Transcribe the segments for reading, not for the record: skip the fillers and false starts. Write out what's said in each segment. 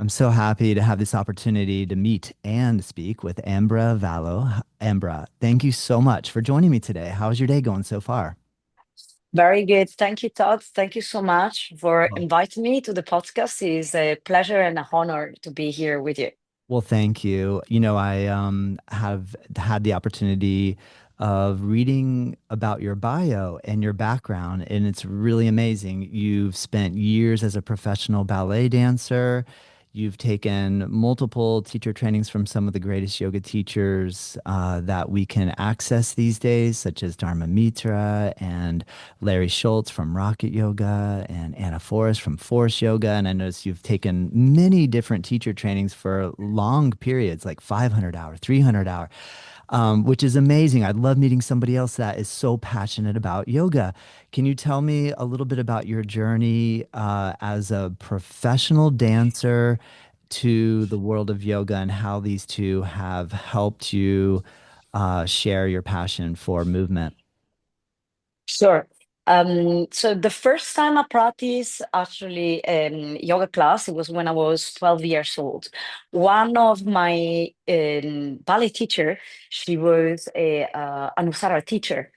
I'm so happy to have this opportunity to meet and speak with Ambra Vallo. Ambra, thank you so much for joining me today. How's your day going so far? Very good. Thank you, Todd. Thank you so much for Well, inviting me to the podcast. It is a pleasure and an honor to be here with you. well, thank you. I have had the opportunity of reading about your bio and your background, and it's really amazing. You've spent years as a professional ballet dancer. You've taken multiple teacher trainings from some of the greatest yoga teachers that we can access these days, such as Dharma and Larry Schultz from Rocket Yoga and Anna Forrest from Forrest Yoga. And I noticed you've taken many different teacher trainings for long periods, like 500 hour, 300 hour, which is amazing. I love meeting somebody else that is so passionate about yoga. Can you tell me a little bit about your journey as a professional dancer to the world of yoga and how these two have helped you share your passion for movement? Sure. So the first time I practiced actually yoga class, it was when I was 12 years old. One of my ballet teacher, she was an Usara teacher.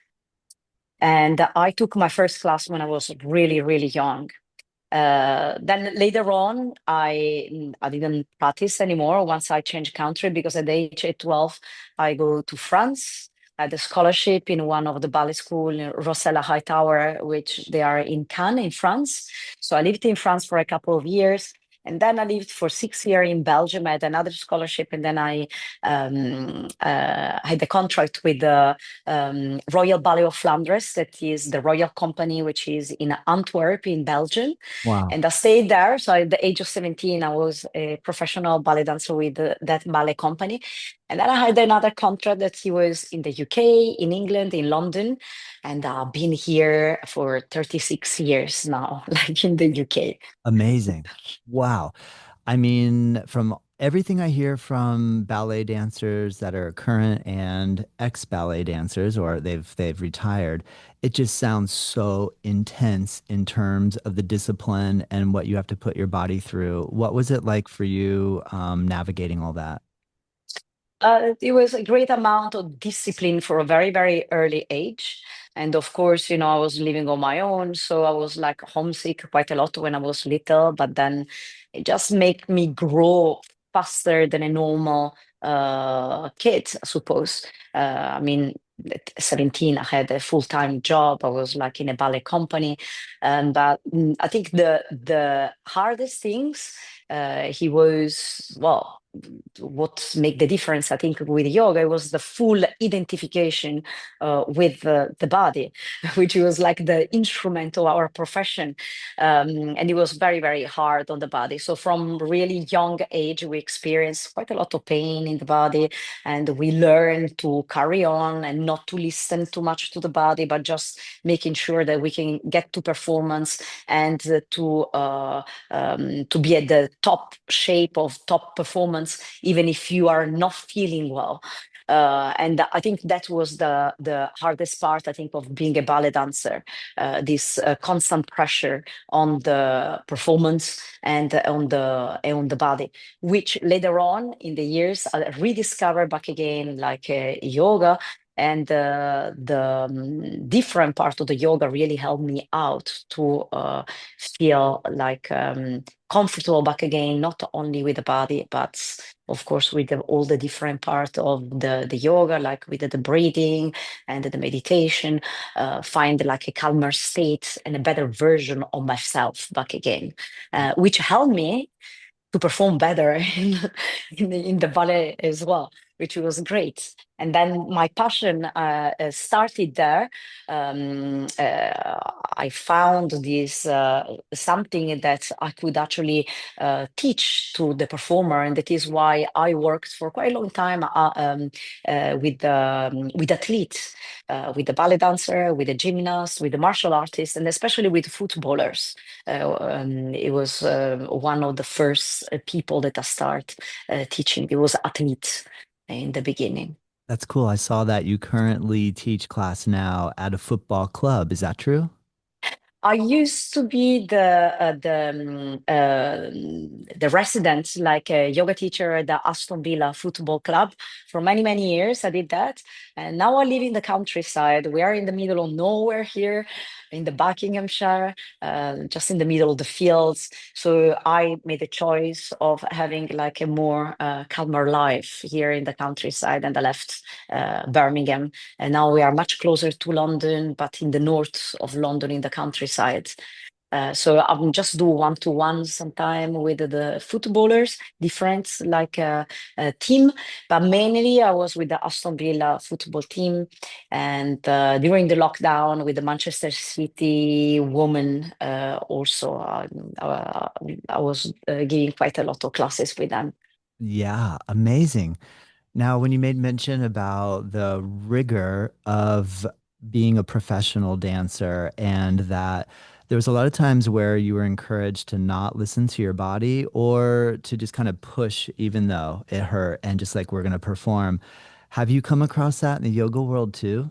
And I took my first class when I was really, really young. Then later on, I didn't practice anymore once I changed country because at the age of 12, I go to France. I had a scholarship in one of the ballet school in Rosella Hightower, which they are in Cannes in France. So I lived in France for a couple of years. And then I lived for 6 years in Belgium. I had another scholarship, and then I had a contract with the Royal Ballet of Flanders, that is the royal company, which is in Antwerp in Belgium. Wow. And I stayed there. So at the age of 17, I was a professional ballet dancer with that ballet company. And then I had another contract that he was in the UK, in England, in London. And I've been here for 36 years now, like in the UK. Amazing. Wow. I mean, from everything I hear from ballet dancers that are current and ex-ballet dancers or they've retired, it just sounds so intense in terms of the discipline and what you have to put your body through. What was it like for you navigating all that? It was a great amount of discipline for a very, very early age. And of course, I was living on my own. So I was like homesick quite a lot when I was little, but then it just made me grow faster than a normal kid, I suppose. I mean, at 17, I had a full-time job. I was like in a ballet company. But I think the hardest things, he was, well, what make the difference, I think, with yoga was the full identification with the body, which was like the instrument of our profession. And it was very, very hard on the body. So from really young age, we experienced quite a lot of pain in the body, and we learned to carry on and not to listen too much to the body, but just making sure that we can get to performance and to be at the top shape of top performance, even if you are not feeling well. And I think that was the hardest part, I think, of being a ballet dancer, this constant pressure on the performance and on the body, which later on in the years I rediscovered back again, like yoga. And different part of the yoga really helped me out to feel like comfortable back again, not only with the body, but of course with all the different part of the yoga, like with the breathing and the meditation, find like a calmer state and a better version of myself back again, which helped me to perform better in the ballet as well, which was great. And then my passion started there. I found this something that I could actually teach to the performer, and that is why I worked for quite a long time with athletes, with the ballet dancer, with the gymnast, with the martial artist, and especially with footballers. It was one of the first people that I start teaching. It was athletes in the beginning. That's cool. I saw that you currently teach class now at a football club. Is that true? I used to be the resident, like a yoga teacher at the Aston Villa Football Club for many, many years. I did that. And now I live in the countryside. We are in the middle of nowhere here in the Buckinghamshire, just in the middle of the fields. So I made the choice of having like a more calmer life here in the countryside, and I left Birmingham. And now we are much closer to London, but in the north of London, in the countryside. So I'm just do one-to-one sometime with the footballers, different like team, but mainly I was with the Aston Villa football team, and during the lockdown with the Manchester City women also, I was giving quite a lot of classes with them. Yeah, amazing. Now, when you made mention about the rigor of being a professional dancer and that there was a lot of times where you were encouraged to not listen to your body or to just kind of push even though it hurt and just like we're going to perform. Have you come across that in the yoga world too?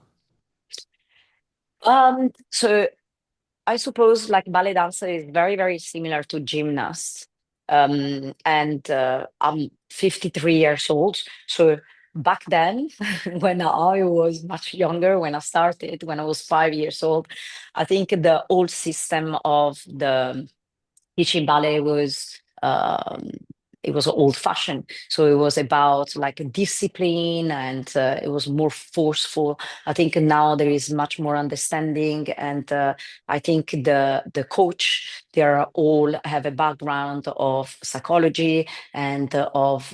So I suppose like ballet dancer is very, very similar to gymnast. And I'm 53 years old. So back then, when I was much younger, when I started, when I was 5 years old, I think the old system of the teaching ballet was it was old fashioned, so it was about like a discipline, and it was more forceful. I think now there is much more understanding, and I think the coach, they are all have a background of psychology and of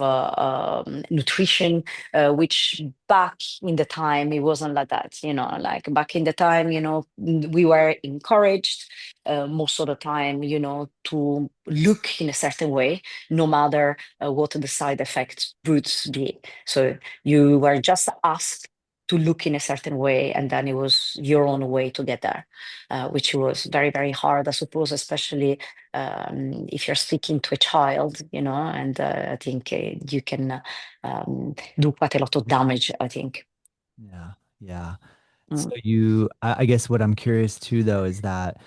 nutrition, which back in the time it wasn't like that, like back in the time, we were encouraged most of the time, to look in a certain way, no matter what the side effects would be. So you were just asked to look in a certain way, and then it was your own way to get there, which was very, very hard, I suppose, especially if you're speaking to a child, and I think you can do quite a lot of damage, I think. Yeah, yeah. So Mm. I guess what I'm curious too, though, is that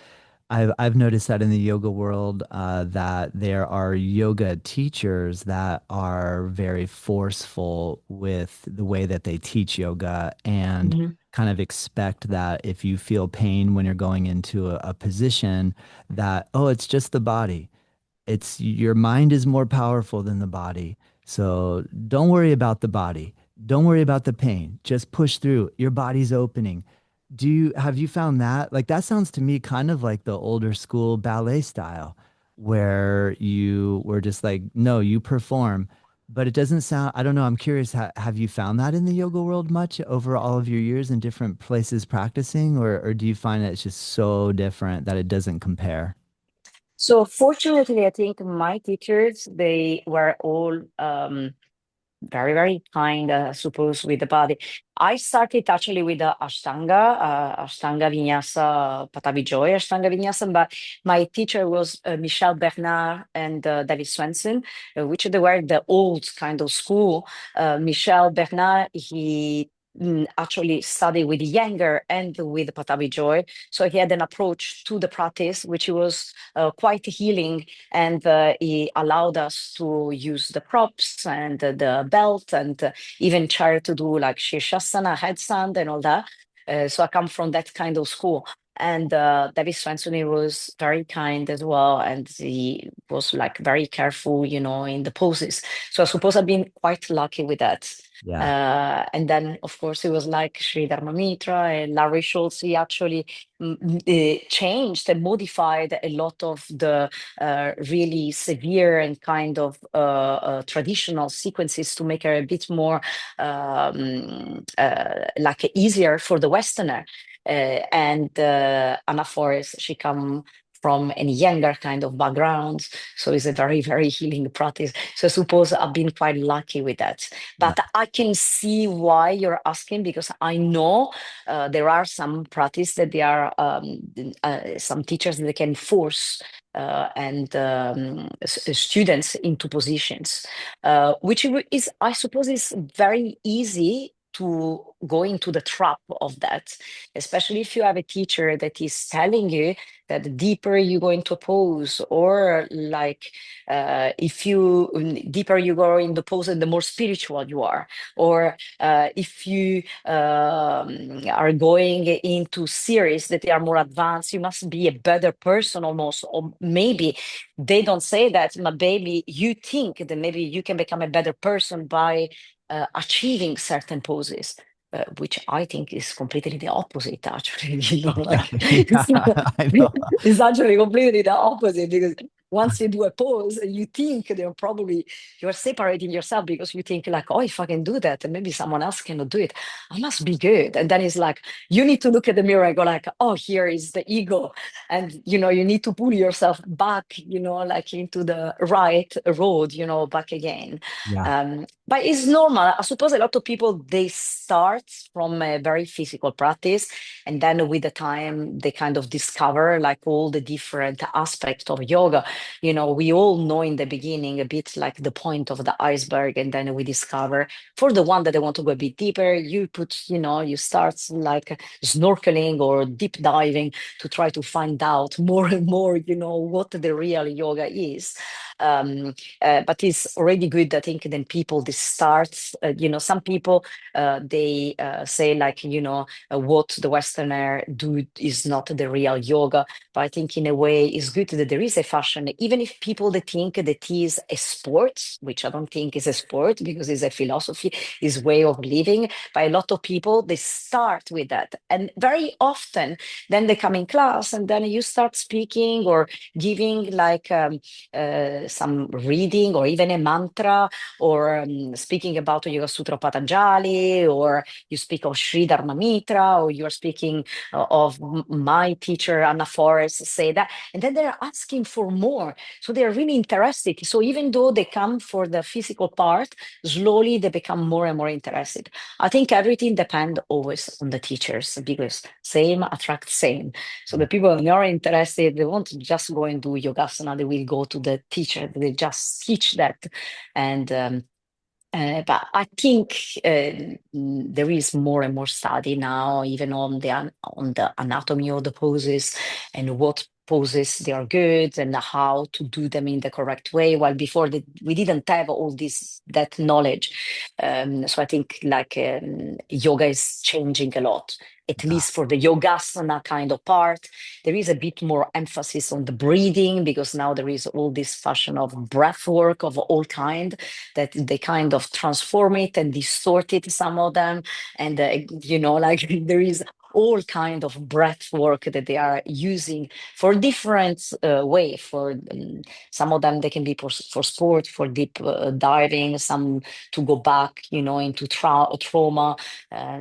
I've noticed that in the yoga world, that there are yoga teachers that are very forceful with the way that they teach yoga and Mhm. kind of expect that if you feel pain when you're going into a position, that, oh, it's just the body. It's your mind is more powerful than the body. So don't worry about the body. Don't worry about the pain. Just push through. Your body's opening. Have you found that? Like that sounds to me kind of like the older school ballet style where you were just like, no, you perform. But it doesn't sound, I don't know, I'm curious, have you found that in the yoga world much over all of your years in different places practicing, or do you find that it's just so different that it doesn't compare? So fortunately, I think my teachers, they were all very, very kind, I suppose, with the body. I started actually with the Ashtanga Vinyasa, Patabi Joy Ashtanga Vinyasa, but my teacher was Michelle Bernard and David Swenson, which they were the old kind of school. Michel Bernard, he actually studied with Younger and with Patabi Joy. So he had an approach to the practice, which was quite healing, and he allowed us to use the props and the belt, and even try to do like Shirshasana, headstand, and all that. So I come from that kind of school. And David Swenson, he was very kind as well, and he was like very careful, in the poses. So I suppose I've been quite lucky with that. Yeah. And then, of course, it was like Sri Dharma Mitra and Larry Schultz. He actually changed and modified a lot of the really severe and kind of traditional sequences to make her a bit more like easier for the Westerner. And Anna Forrest, she come from a younger kind of background, so it's a very, very healing practice. So I suppose I've been quite lucky with that. Yeah. But I can see why you're asking, because I know there are some practice that they are some teachers that they can force and students into positions, which is, I suppose, is very easy to go into the trap of that, especially if you have a teacher that is telling you that the deeper you go into a pose, or like if you deeper you go in the pose and the more spiritual you are, or if you are going into series that they are more advanced, you must be a better person almost. Or maybe they don't say that, but maybe you think that maybe you can become a better person by achieving certain poses. Which I think is completely the opposite, actually. Like Okay. it's not, I know. it's actually completely the opposite, because once you do a pose, you think they're probably you're separating yourself, because you think like, oh, if I can do that, and maybe someone else cannot do it, I must be good. And then it's like you need to look at the mirror and go like, oh, here is the ego, and you need to pull yourself back, like into the right road, back again. Yeah. But it's normal. I suppose a lot of people, they start from a very physical practice, and then with the time they kind of discover like all the different aspects of yoga. We all know in the beginning a bit like the point of the iceberg, and then we discover, for the one that they want to go a bit deeper, you start like snorkeling or deep diving to try to find out more and more, what the real yoga is. But it's already good, I think, then people this starts, some people they say like, what the Westerner do is not the real yoga. But I think in a way it's good that there is a fashion, even if people that think that it is a sport, which I don't think is a sport, because it's a philosophy, is way of living. But a lot of people, they start with that. And very often then they come in class, and then you start speaking or giving like some reading or even a mantra, or speaking about Yoga Sutra Patanjali, or you speak of Sri Dharma Mitra, or you're speaking of my teacher Anna Forrest say that, and then they're asking for more. So they're really interested. So even though they come for the physical part, slowly they become more and more interested. I think everything depends always on the teachers, because same attracts same. So the people who are interested, they won't just go and do yogasana, they will go to the teacher, they just teach that. And but I think there is more and more study now, even on the anatomy of the poses, and what poses they are good, and how to do them in the correct way. While before we didn't have all this that knowledge. So I think like yoga is changing a lot. At Yeah. least for the yogasana kind of part, there is a bit more emphasis on the breathing, because now there is all this fashion of breath work of all kind, that they kind of transform it and distort it, some of them. And like there is all kind of breath work that they are using for different way. For some of them, they can be for sport, for deep diving, some to go back into trauma,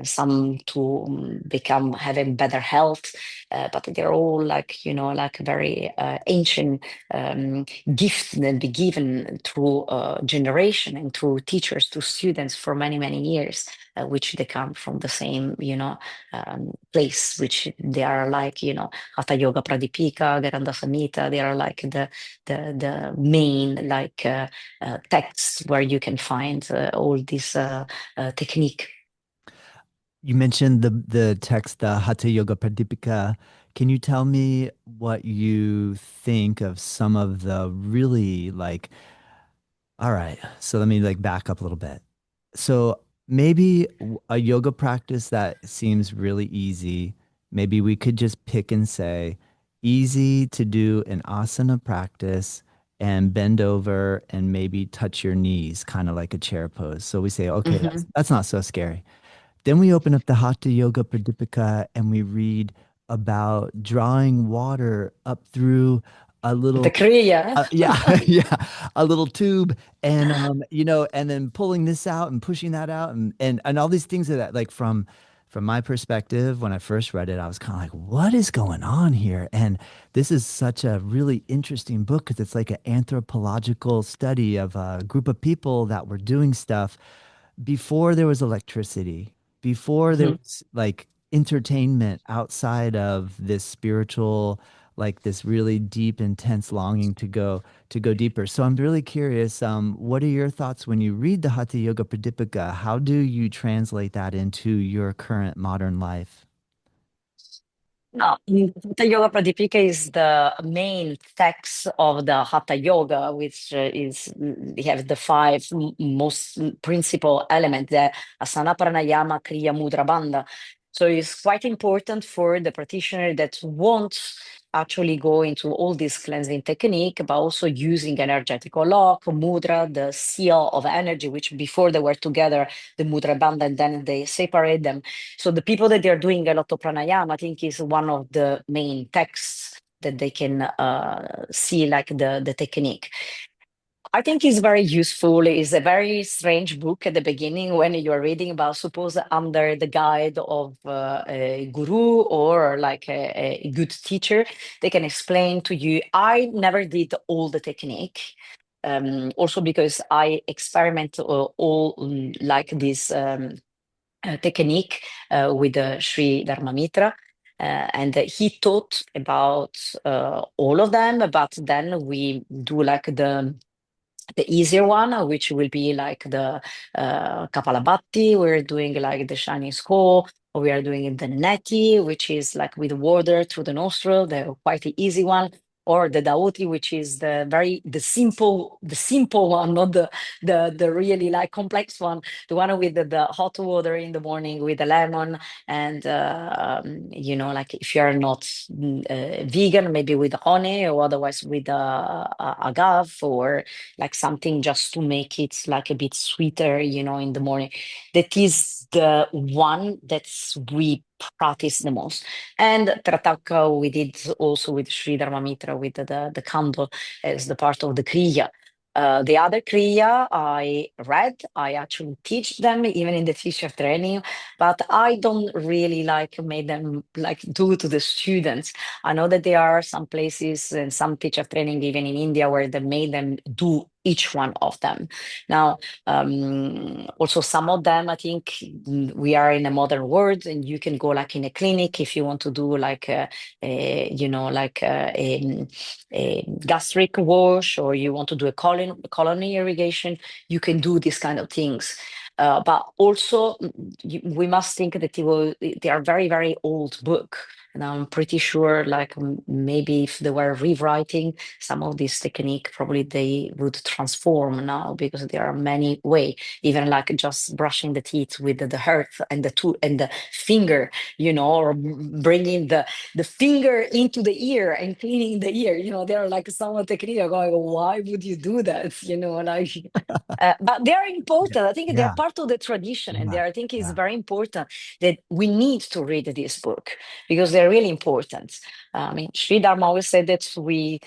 some to become having better health. But they're all like like very ancient gifts that be given through generation and through teachers to students for many many years, which they come from the same place, which they are like Hatha Yoga Pradipika, Garanda Samhita. They are like the main like texts where you can find all this technique. You mentioned the text, the Hatha Yoga Pradipika. Can you tell me what you think of some of the really like, all right, so let me like back up a little bit. So maybe a yoga practice that seems really easy, maybe we could just pick and say, easy to do an asana practice and bend over and maybe touch your knees, kind of like a chair pose. So we say, okay, Hmm. that's not so scary. Then we open up the Hatha Yoga Pradipika and we read about drawing water up through a The little Kriya. yeah, yeah, a little tube, and and then pulling this out and pushing that out, and all these things that like from my perspective, when I first read it, I was kind of like, what is going on here? And this is such a really interesting book because it's like an anthropological study of a group of people that were doing stuff before there was electricity, before there Mhm. was like entertainment outside of this spiritual like this really deep, intense longing to go deeper. So I'm really curious, what are your thoughts when you read the Hatha Yoga Pradipika? How do you translate that into your current modern life? No, Hatha Yoga Pradipika is the main text of the Hatha Yoga, which is we have the five most principal elements: the asana, pranayama, kriya, mudra, bandha. So it's quite important for the practitioner that wants actually go into all this cleansing technique, but also using energetical lock, mudra, the seal of energy, which before they were together, the mudra bandha, and then they separate them. So the people that they're doing a lot of pranayama, I think, is one of the main texts that they can see, like the technique. I think it's very useful. It's a very strange book at the beginning when you're reading about, suppose under the guide of a guru or like a good teacher, they can explain to you. I never did all the technique. Also because I experiment all like this technique with Sri Dharma Mitra. And he taught about all of them, but then we do like the easier one, which will be like the Kapalabhati. We're doing like the shining skull, or we are doing the neti, which is like with water through the nostril, the quite the easy one, or the dauti, which is the simple one, not the really like complex one, the one with the hot water in the morning with the lemon, and like if you're not vegan, maybe with honey, or otherwise with agave, or like something just to make it like a bit sweeter, in the morning. That is the one that's we practice the most. And Trataka we did also with Sri Dharma Mitra with the candle as the part of the Kriya. The other Kriya I read, I actually teach them even in the teacher training, but I don't really like make them like do to the students. I know that there are some places and some teacher training, even in India, where they made them do each one of them. Now, also some of them, I think we are in a modern world, and you can go like in a clinic if you want to do like a gastric wash, or you want to do a colony irrigation. You can do these kind of things. But also, we must think that they are very, very old book. And I'm pretty sure, like maybe if they were rewriting some of this technique, probably they would transform now, because there are many way, even like just brushing the teeth with the earth and the two and the finger, or bringing the finger into the ear and cleaning the ear. There are like some technique are going, why would you do that? Like but they are Yeah. important. I think they are Yeah. part of the tradition, and Yeah. I think it's Yeah. very important that we need to read this book, because they're really important. I mean, Sri Dharma always said that we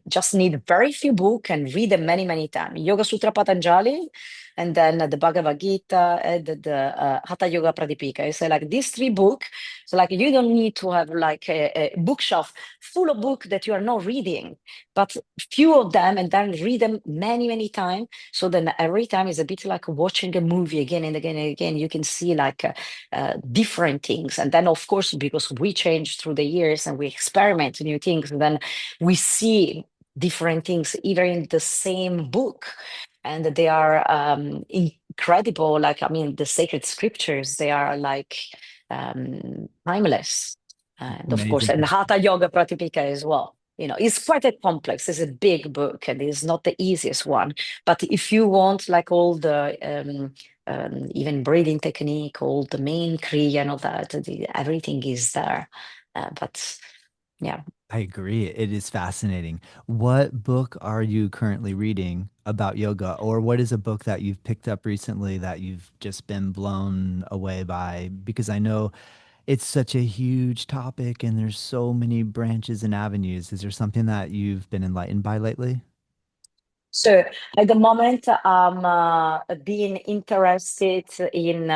just need very few books and read them many, many times. Yoga Sutra Patanjali, and then the Bhagavad Gita, and the Hatha Yoga Pradipika. It's like these three books. So like you don't need to have like a bookshelf full of books that you are not reading, but few of them, and then read them many, many times. So then every time is a bit like watching a movie again and again and again. You can see like different things. And then, of course, because we change through the years and we experiment new things, and then we see different things either in the same book. And they are incredible. Like, I mean, the sacred scriptures, they are like timeless. And of course, and Amazing. Hatha Yoga Pratipika as well. It's quite a complex. It's a big book, and it's not the easiest one. But if you want, like all the even breathing technique, all the main kriya and all that, everything is there. But yeah. I agree. It is fascinating. What book are you currently reading about yoga, or what is a book that you've picked up recently that you've just been blown away by? Because I know it's such a huge topic and there's so many branches and avenues. Is there something that you've been enlightened by lately? So at the moment, I'm being interested in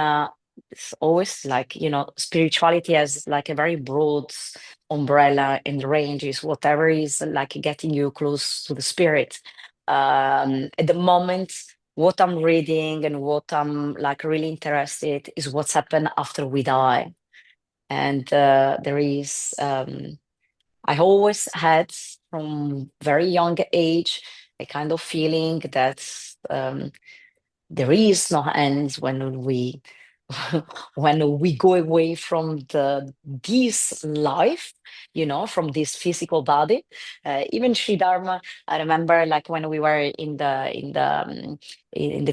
it's always like, spirituality has like a very broad umbrella and range, is whatever is like getting you close to the spirit. At the moment, what I'm reading and what I'm like really interested is what's happened after we die. And there is I always had from very young age a kind of feeling that um, there is no end when we when we go away from the this life, from this physical body. Even Sri Dharma, I remember like when we were in the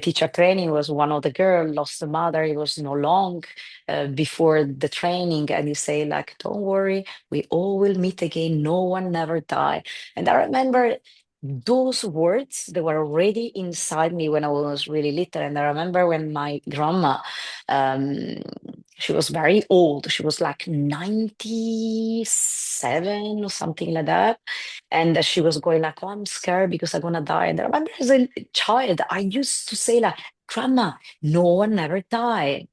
teacher training, was one of the girl lost the mother. It was no long before the training, and he say like, "Don't worry, we all will meet again. No one never die." And I remember those words, they were already inside me when I was really little. And I remember when my grandma, um, she was very old. She was like 97 or something like that. And she was going like, "Oh, I'm scared because I'm gonna die." And I remember as a child, I used to say like, "Grandma, no one ever die.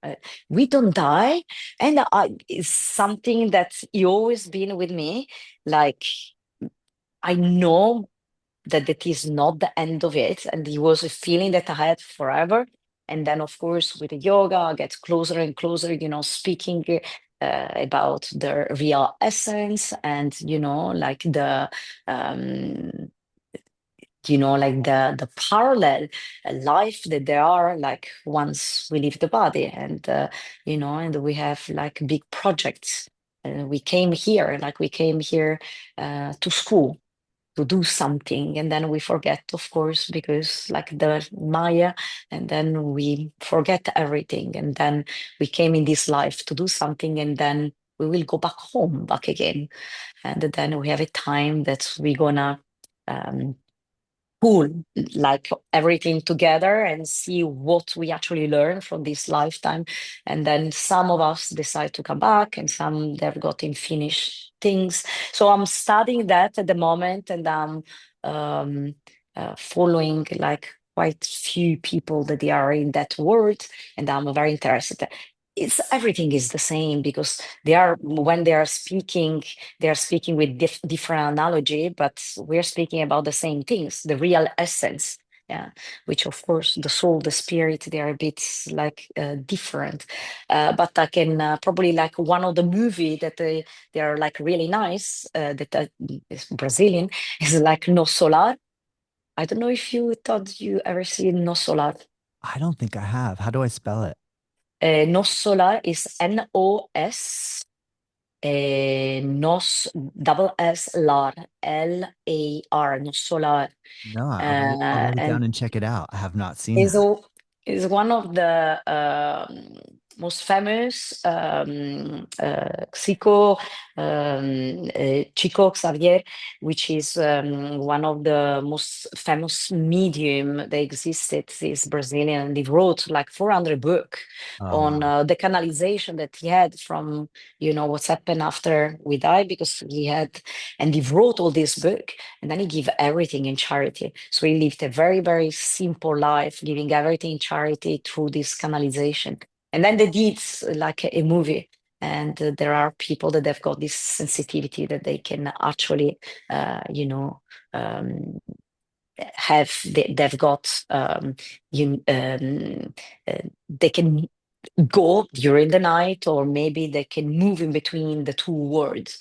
We don't die." And it's something that's always been with me. Like, I know that that is not the end of it. And it was a feeling that I had forever. And then, of course, with the yoga, I get closer and closer, speaking about the real essence and, like um, like the parallel life that there are like once we leave the body and we have like big projects. We came here to school to do something, and then we forget, of course, because like the Maya, and then we forget everything, and then we came in this life to do something, and then we will go back home back again, and then we have a time that we're gonna um, pull like everything together and see what we actually learn from this lifetime. And then some of us decide to come back, and some they've gotten finished things. So I'm studying that at the moment, and I'm um, following like quite few people that they are in that world, and I'm very interested. It's everything is the same because they are when they are speaking with different analogy, but we're speaking about the same things, the real essence. Yeah, which of course the soul, the spirit, they are a bit like different. But I can probably like one of the movie that they are like really nice. That is Brazilian is like No Solar. I don't know if you thought you ever seen No Solar. I don't think I have. How do I spell it? No Solar is NOS. Nos double S lar LAR, no solar. No, I'll write it down And and check it out. I have not seen is that. is one of the most famous Chico Xavier, which is one of the most famous medium that existed. Is Brazilian, and he wrote like 400 book Oh, on wow. the canalization that he had from what's happened after we die, because he had, and he wrote all this book, and then he gave everything in charity. So he lived a very, very simple life, giving everything in charity through this canalization. And then they did like a movie. And there are people that have got this sensitivity that they can actually, um, they've got, they can go during the night, or maybe they can move in between the two worlds.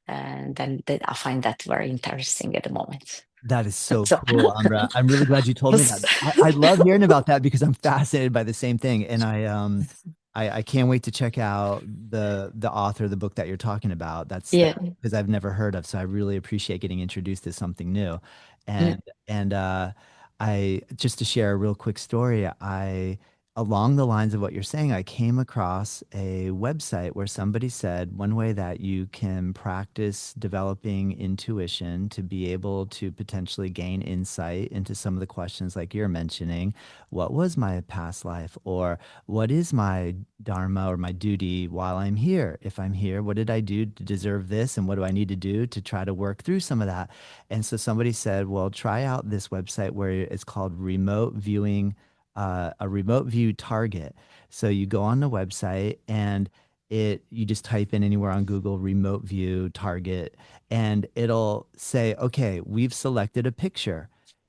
And then I find that very interesting at the moment. That is so So, cool, Ambra. I'm really glad you told me that. I love hearing about that because I'm fascinated by the same thing. And I can't wait to check out the author of the book that you're talking about. That yeah. because I've never heard of. So I really appreciate getting introduced to something new. Mm, And I just to share a real quick story, I along the lines of what you're saying, I came across a website where somebody said one way that you can practice developing intuition to be able to potentially gain insight into some of the questions like you're mentioning. What was my past life? Or what is my dharma or my duty while I'm here? If I'm here, what did I do to deserve this? And what do I need to do to try to work through some of that? And so somebody said, well, try out this website where it's called remote viewing, a remote view target. So you go on the website and you just type in anywhere on Google remote view target, and it'll say, okay, we've selected a picture.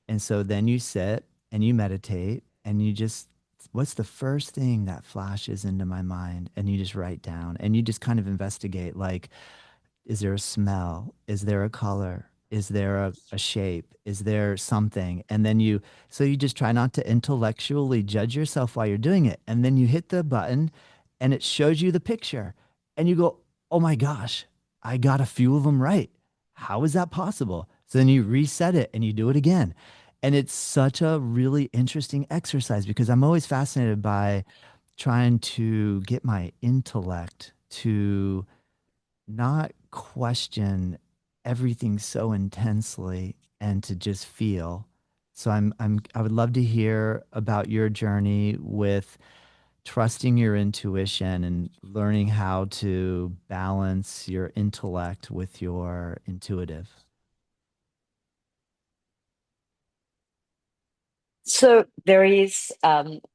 And so then you sit and you meditate and you just, what's the first thing that flashes into my mind? And you just write down and you just kind of investigate like, Is there a smell? Is there a color? Is there a shape? Is there something? And then so you just try not to intellectually judge yourself while you're doing it. And then you hit the button and it shows you the picture. And you go, oh my gosh, I got a few of them right. How is that possible? So then you reset it and you do it again. And it's such a really interesting exercise because I'm always fascinated by trying to get my intellect to not question everything so intensely and to just feel. So I would love to hear about your journey with trusting your intuition and learning how to balance your intellect with your intuitive. So there is,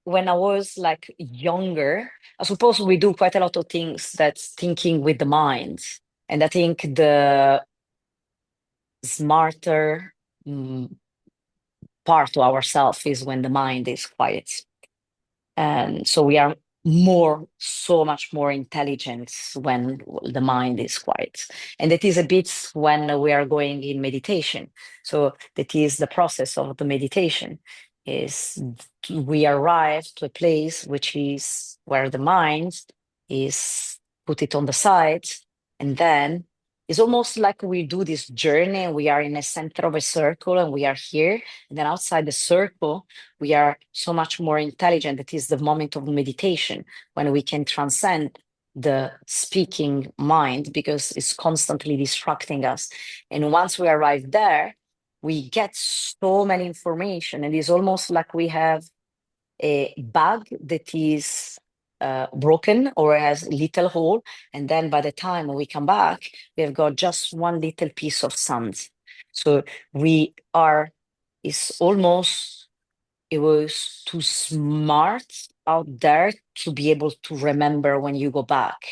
when I was like younger, I suppose we do quite a lot of things that's thinking with the mind. And I think the smarter mm, part of ourselves is when the mind is quiet. And so we are so much more intelligent when the mind is quiet. And that is a bit when we are going in meditation. So that is the process of the meditation is we arrive to a place which is where the mind is put it on the side. And then it's almost like we do this journey and we are in a center of a circle and we are here. And then outside the circle, we are so much more intelligent. That is the moment of meditation when we can transcend the speaking mind because it's constantly distracting us. And once we arrive there, we get so many information, and it's almost like we have a bag that is broken or has little hole, and then by the time we come back, we have got just one little piece of sand. So we are. It's almost it was too smart out there to be able to remember when you go back.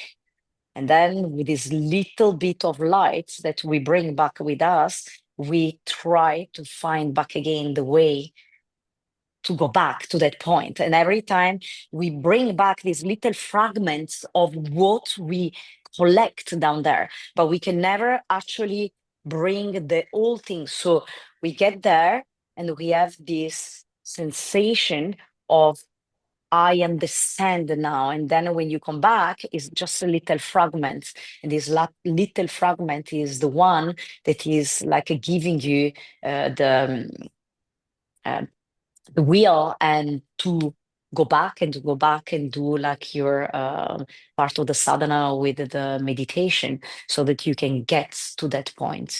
And then with this little bit of light that we bring back with us, we try to find back again the way to go back to that point. And every time we bring back these little fragments of what we collect down there, but we can never actually bring the whole thing. So we get there and we have this sensation of I understand now. And then when you come back, it's just a little fragment. And this little fragment is the one that is like giving you uh, the wheel and to go back and to go back and do like your part of the sadhana with the meditation so that you can get to that point.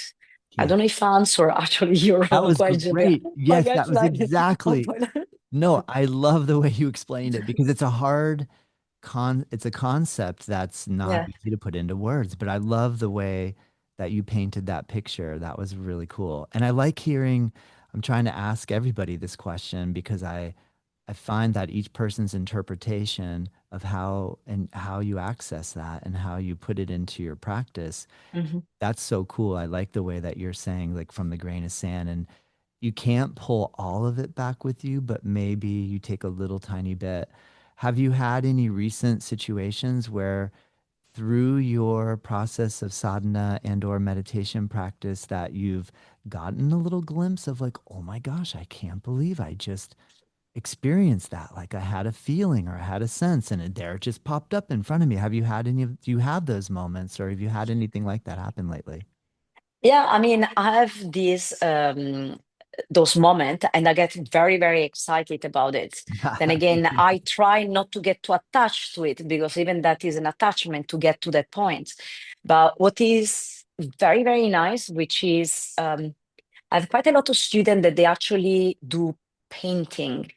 I Yeah. don't know if I answer actually your That was question. Yeah. great. I Yes, that guess was like exactly. No, I love the way you explained it because it's a concept that's not yeah. easy to put into words, but I love the way that you painted that picture. That was really cool. And I like hearing, I'm trying to ask everybody this question because I find that each person's interpretation of how you access that and how you put it into your practice, Mhm. that's so cool. I like the way that you're saying like from the grain of sand, and you can't pull all of it back with you, but maybe you take a little tiny bit. Have you had any recent situations where through your process of sadhana and or meditation practice that you've gotten a little glimpse of like, oh my gosh, I can't believe I just experienced that. Like I had a feeling or I had a sense and it just popped up in front of me. Do you have those moments or have you had anything like that happen lately? Yeah, I mean, I have those moments and I get very, very excited about it. Then Me again, too. I try not to get too attached to it because even that is an attachment to get to that point. But what is very, very nice, which is I have quite a lot of students that they actually do painting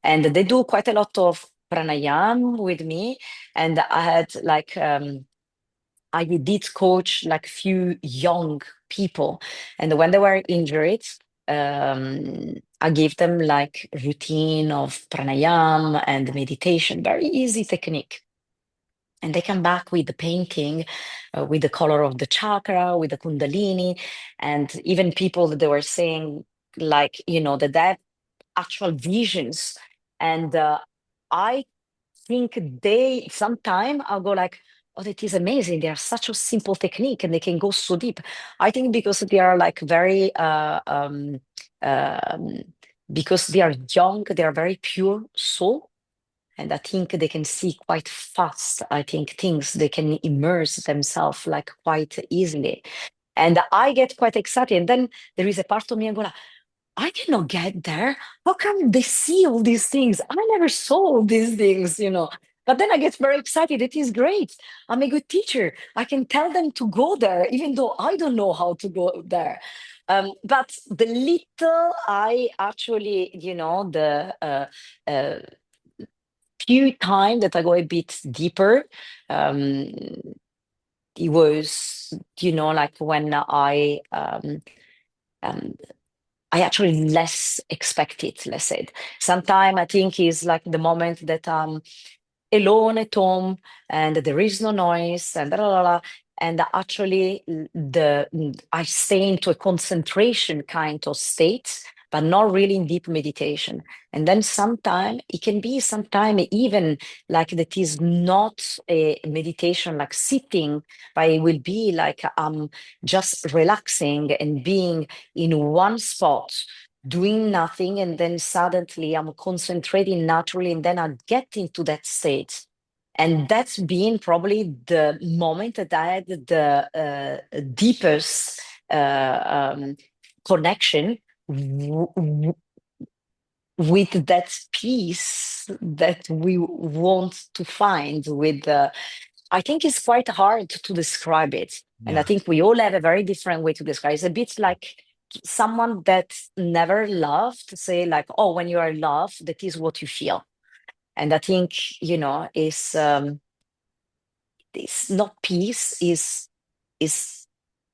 and they do quite a lot of pranayam with me. And I had like I did coach like few young people, and when they were injured, I gave them like routine of pranayam and meditation, very easy technique. And they come back with the painting, with the color of the chakra, with the kundalini, and even people that they were saying like that they have actual visions, and I think they sometime I'll go like, oh, it is amazing. They are such a simple technique and they can go so deep. I think because they are like very, um, because they are young, they are very pure soul. And I think they can see quite fast. I think things they can immerse themselves like quite easily. And I get quite excited. And then there is a part of me and go, like, I cannot get there. How come they see all these things? I never saw all these things. But then I get very excited. It is great. I'm a good teacher. I can tell them to go there, even though I don't know how to go there. But the little I actually, the uh, few time that I go a bit deeper, um, it was, like when um, I actually less expect it, let's say. Sometimes I think is like the moment that I'm alone at home and there is no noise and blah, blah, blah, and actually I stay into a concentration kind of state, but not really in deep meditation. And then sometime it can be sometime even like that is not a meditation like sitting, but it will be like I'm just relaxing and being in one spot doing nothing, and then suddenly I'm concentrating naturally, and then I get into that state. And that's been probably the moment that I had the deepest connection with that peace that we want to find with I think it's quite hard to describe it. And I Yeah. think we all have a very different way to describe it. It's a bit like someone that never loved, say, like, oh, when you are in love, that is what you feel. And I think, it's not peace, is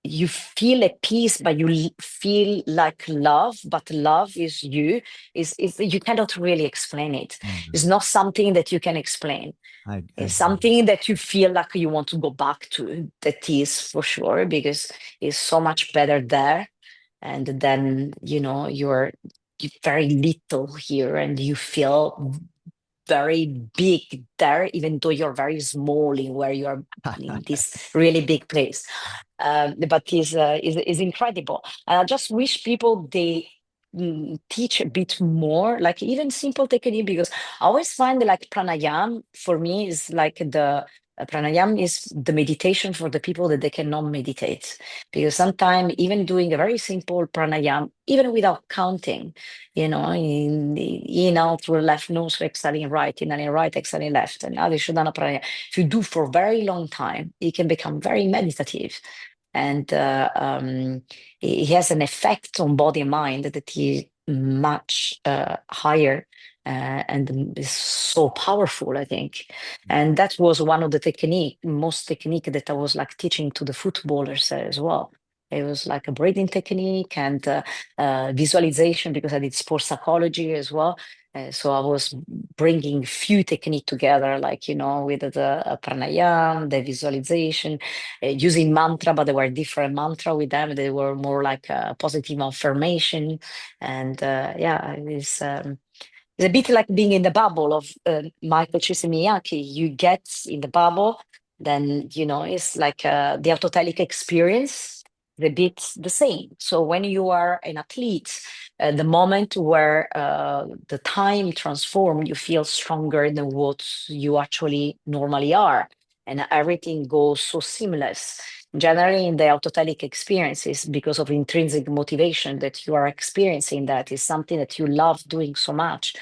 you feel a peace, but you feel like love, but love is you, is you cannot really explain it. Yeah. It's not something that you can explain. I It's agree. something that you feel like you want to go back to. That is for sure, because it's so much better there. And then, you're very little here and you feel very big there, even though you're very small in where you are in this really big place. But is incredible. And I just wish people they teach a bit more, like even simple technique, because I always find like pranayam for me is like the pranayam is the meditation for the people that they cannot meditate. Because sometimes even doing a very simple pranayam, even without counting, in out through left nose, exhaling right, inhaling right, exhaling left, and Adi Shodhana pranayama. If you do for a very long time, it can become very meditative, and it has an effect on body and mind that is much higher, and is so powerful, I think. And that was one of the most technique that I was like teaching to the footballers as well. It was like a breathing technique and visualization, because I did sports psychology as well. So I was bringing few technique together, like, with the pranayam, the visualization, using mantra, but there were different mantra with them. They were more like positive affirmation. And yeah, it's a bit like being in the bubble of Michael Csikszentmihalyi. You get in the bubble, then, it's like the autotelic experience, the bit the same. So when you are an athlete, the moment where the time transform, you feel stronger than what you actually normally are. And everything goes so seamless. Generally, in the autotelic experiences, because of intrinsic motivation that you are experiencing, that is something that you love doing so much,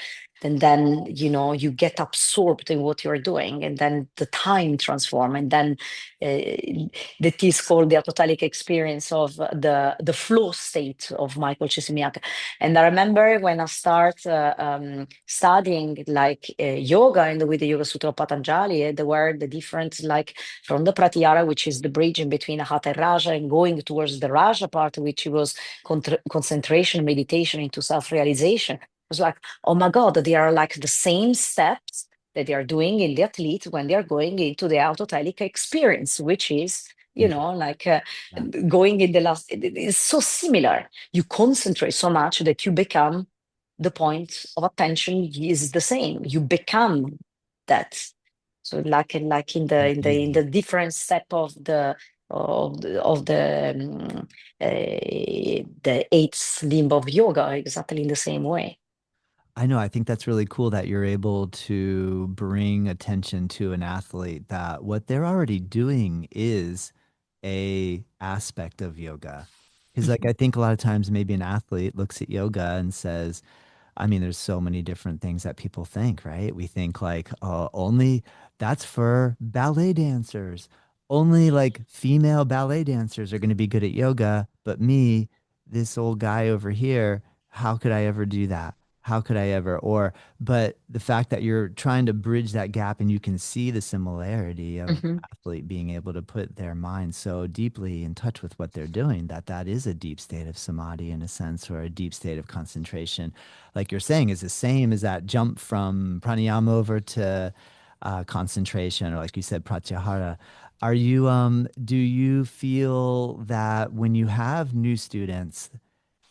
and then you get absorbed in what you're doing, and then the time transform, and then that is called the autotelic experience of the flow state of Michael Csikszentmihalyi. And I remember when I start studying like yoga and with the Yoga Sutra of Patanjali, there were the different, like from the Pratyahara, which is the bridge in between Hatha and Raja, and going towards the Raja part, which was concentration, meditation into self-realization. It was like, oh my God, they are like the same steps that they are doing in the athlete when they are going into the autotelic experience, which is, like Yeah. going in the last, it's so similar. You concentrate so much that you become, the point of attention is the same. You become that. So like in the Amazing. different step the eighth limb of yoga, exactly in the same way. I know. I think that's really cool that you're able to bring attention to an athlete that what they're already doing is a aspect of yoga. Because like Mhm. I think a lot of times maybe an athlete looks at yoga and says, I mean, there's so many different things that people think, right? We think like, only that's for ballet dancers. Only like female ballet dancers are going to be good at yoga, but me, this old guy over here, how could I ever do that? How could I ever? Or, but the fact that you're trying to bridge that gap and you can see the similarity of Mhm. athlete being able to put their mind so deeply in touch with what they're doing that that is a deep state of samadhi in a sense, or a deep state of concentration like you're saying, is the same as that jump from pranayama over to concentration, or like you said, pratyahara. Do you feel that when you have new students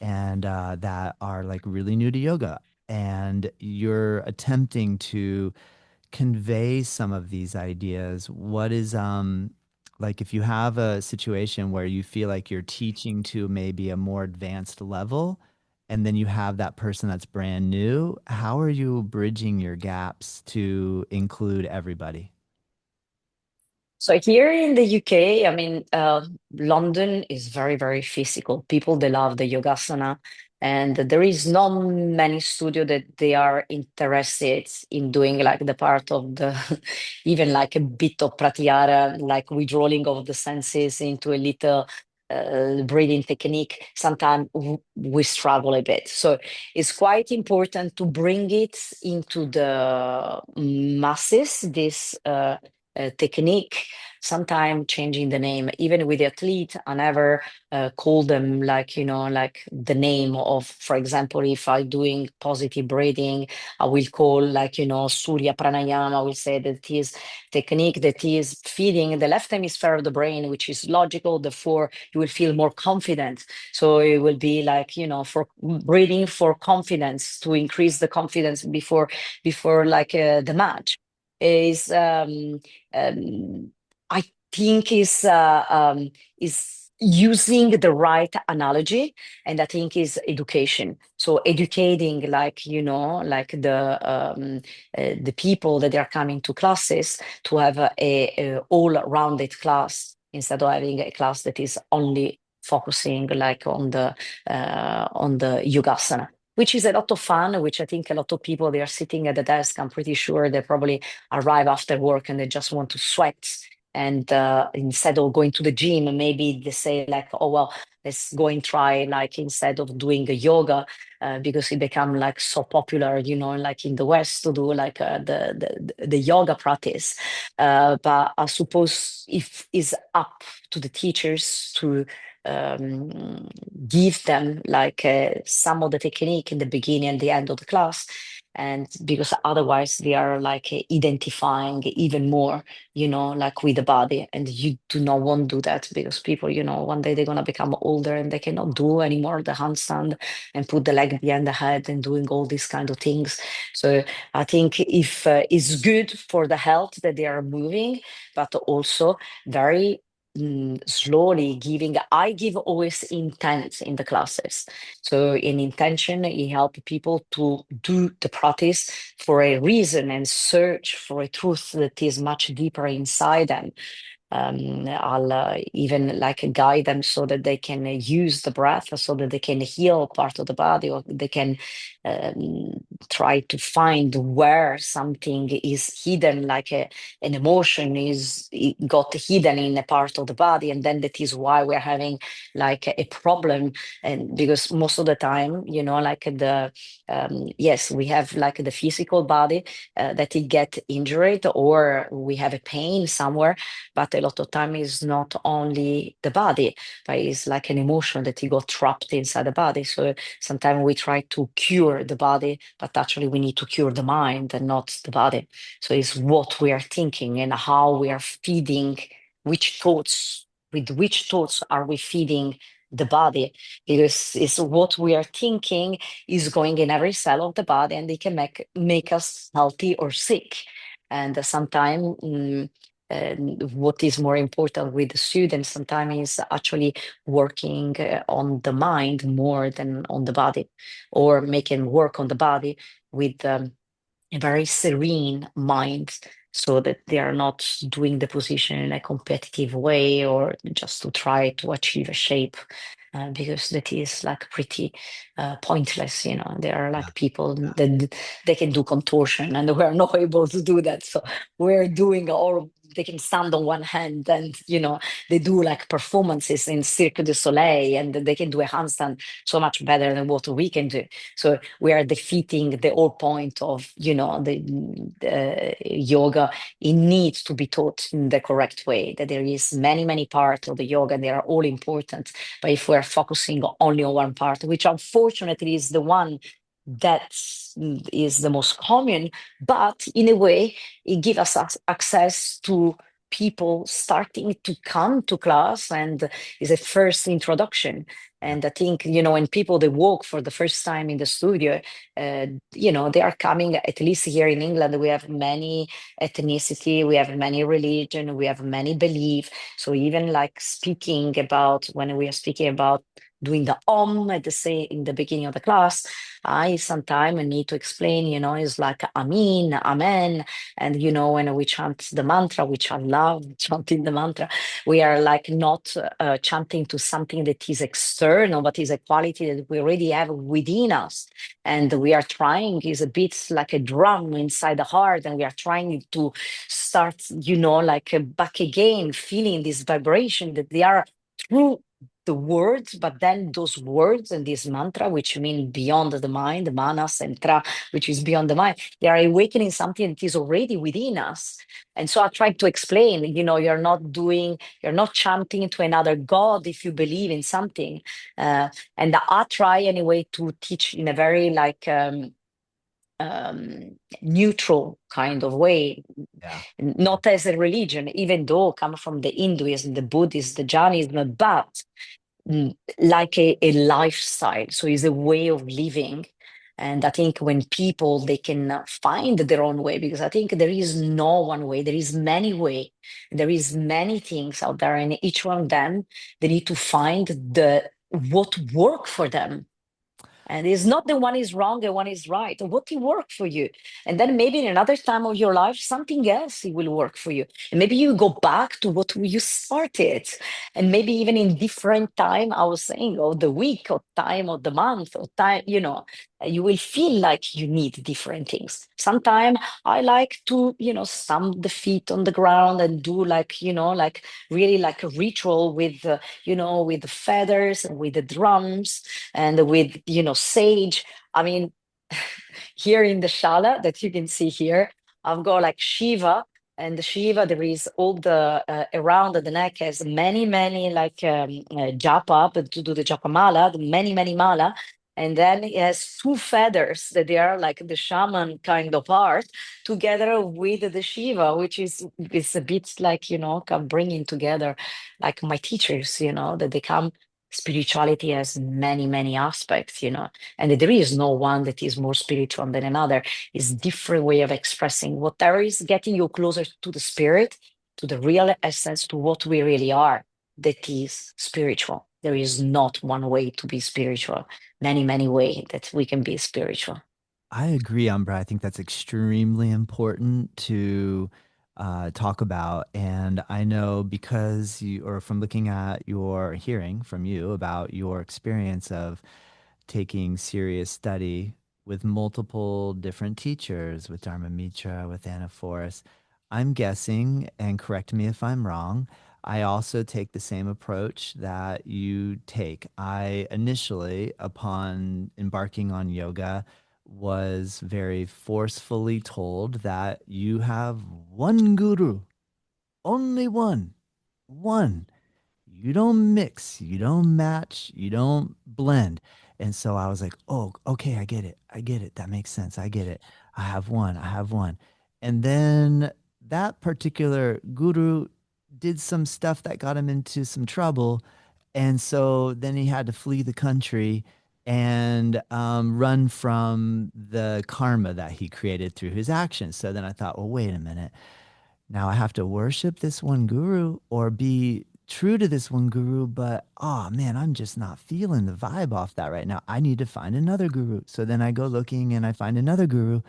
and that are like really new to yoga and you're attempting to convey some of these ideas, what is like if you have a situation where you feel like you're teaching to maybe a more advanced level and then you have that person that's brand new, how are you bridging your gaps to include everybody? So here in the UK, I mean, London is very, very physical. People, they love the yogasana, and there is not many studio that they are interested in doing like the part of the, even like a bit of pratyahara, like withdrawing of the senses into a little breathing technique. Sometimes we struggle a bit. So it's quite important to bring it into the masses, this technique, sometimes changing the name. Even with the athlete, I never call them like, like the name of, for example, if I'm doing positive breathing, I will call like, Surya Pranayama. I will say that it is technique that is feeding the left hemisphere of the brain, which is logical. Therefore, you will feel more confident. So it will be like, for breathing for confidence, to increase the confidence before like the match is I think is using the right analogy, and I think is education. So educating, like the people that are coming to classes to have a all-rounded class instead of having a class that is only focusing like on the yogasana, which is a lot of fun, which I think a lot of people, they are sitting at the desk. I'm pretty sure they probably arrive after work and they just want to sweat. And instead of going to the gym, maybe they say like, oh, well, let's go and try like instead of doing a yoga, because it become like so popular, like in the West to do like the yoga practice. But I suppose if is up to the teachers to um, give them like some of the technique in the beginning and the end of the class, and because otherwise they are like identifying even more, like with the body, and you do not want to do that, because people, one day they're going to become older and they cannot do anymore the handstand and put the leg behind the head and doing all these kind of things. So I think if it's good for the health that they are moving, but also very slowly giving. I give always intent in the classes. So in intention, it help people to do the practice for a reason and search for a truth that is much deeper inside them. I'll even like guide them so that they can use the breath, so that they can heal part of the body, or they can um, try to find where something is hidden, like an emotion is it got hidden in a part of the body, and then that is why we're having like a problem. And because most of the time, like yes, we have like the physical body that it get injured, or we have a pain somewhere, but a lot of time is not only the body, but it's like an emotion that you got trapped inside the body. So sometimes we try to cure the body, but actually we need to cure the mind and not the body. So it's what we are thinking and how we are feeding, which thoughts, with which thoughts are we feeding the body, because it's what we are thinking is going in every cell of the body, and they can make us healthy or sick. And sometimes what is more important with the students sometimes is actually working on the mind more than on the body, or making work on the body with a very serene mind, so that they are not doing the position in a competitive way or just to try to achieve a shape, because that is like pretty pointless. There are Yeah. like people that they can do contortion and we're not able to do that. So we're doing, or they can stand on one hand, and they do like performances in Cirque du Soleil, and they can do a handstand so much better than what we can do. So we are defeating the whole point of the yoga. It needs to be taught in the correct way, that there is many parts of the yoga and they are all important. But if we're focusing only on one part, which unfortunately is the one that is the most common, but in a way, it gives us access to people starting to come to class, and is a first introduction. Yeah. And I think, when people they walk for the first time in the studio, they are coming, at least here in England, we have many ethnicity, we have many religion, we have many belief. So even like speaking about, when we are speaking about doing the om at the say in the beginning of the class, I sometimes need to explain, it's like amin, amen. And when we chant the mantra, which I love chanting the mantra, we are like not chanting to something that is external, but is a quality that we already have within us. And we are trying, is a bit like a drum inside the heart, and we are trying to start, like back again, feeling this vibration that they are through the words, but then those words and this mantra, which mean beyond the mind, manas and tra, which is beyond the mind, they are awakening something that is already within us. And so I tried to explain, you're not chanting to another god if you believe in something. And I try anyway to teach in a very like neutral kind of way, Yeah. not as a religion, even though come from the Hinduism, the Buddhism, the Jainism, but like a lifestyle. So it's a way of living. And I think when people they can find their own way, because I think there is no one way, there is many way, there is many things out there, and each one of them they need to find the what work for them. And it's not the one is wrong and one is right. What will work for you? And then maybe in another time of your life, something else it will work for you. And maybe you go back to what you started. And maybe even in different time, I was saying, of the week or time of the month or time, you will feel like you need different things. Sometimes I like to, stamp the feet on the ground and do like, like really like a ritual with, with the feathers and with the drums and with sage. I mean, here in the shala that you can see here, I've got like Shiva, and the Shiva there is all the around the neck has many like japa to do the japamala, the many mala. And then it has two feathers that they are like the shaman kind of art together with the Shiva, which is a bit like, come bringing together like my teachers, that they come. Spirituality has many aspects, and there is no one that is more spiritual than another. It's different way of expressing whatever is getting you closer to the spirit, to the real essence, to what we really are. That is spiritual. There is not one way to be spiritual. Many ways that we can be spiritual. I agree, Umbra. I think that's extremely important to talk about. And I know because you, or from looking at your hearing from you about your experience of taking serious study with multiple different teachers, with Dharma Mitra, with Anna Forrest, I'm guessing, and correct me if I'm wrong, I also take the same approach that you take. I initially, upon embarking on yoga, was very forcefully told that you have one guru, only one, one. You don't mix, you don't match, you don't blend. And so I was like, oh, okay, I get it. I get it. That makes sense. I get it. I have one. I have one. And then that particular guru did some stuff that got him into some trouble. And so then he had to flee the country and run from the karma that he created through his actions. So then I thought, well, wait a minute. Now I have to worship this one guru or be true to this one guru, but oh man, I'm just not feeling the vibe off that right now. I need to find another guru. So then I go looking and I find another guru,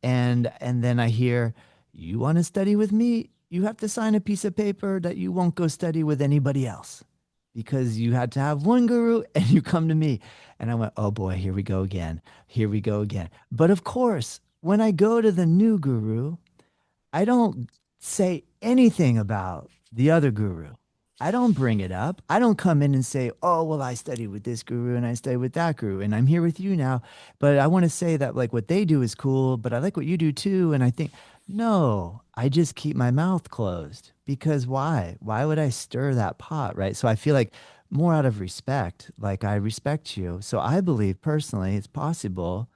and then I hear, you want to study with me? You have to sign a piece of paper that you won't go study with anybody else because you had to have one guru and you come to me. And I went, oh boy, here we go again. Here we go again. But of course, when I go to the new guru, I don't say anything about the other guru. I don't bring it up. I don't come in and say, oh, well, I studied with this guru and I studied with that guru and I'm here with you now. But I want to say that like what they do is cool, but I like what you do too. And I think, no, I just keep my mouth closed because why? Why would I stir that pot? Right. So I feel like more out of respect, like I respect you. So I believe personally it's possible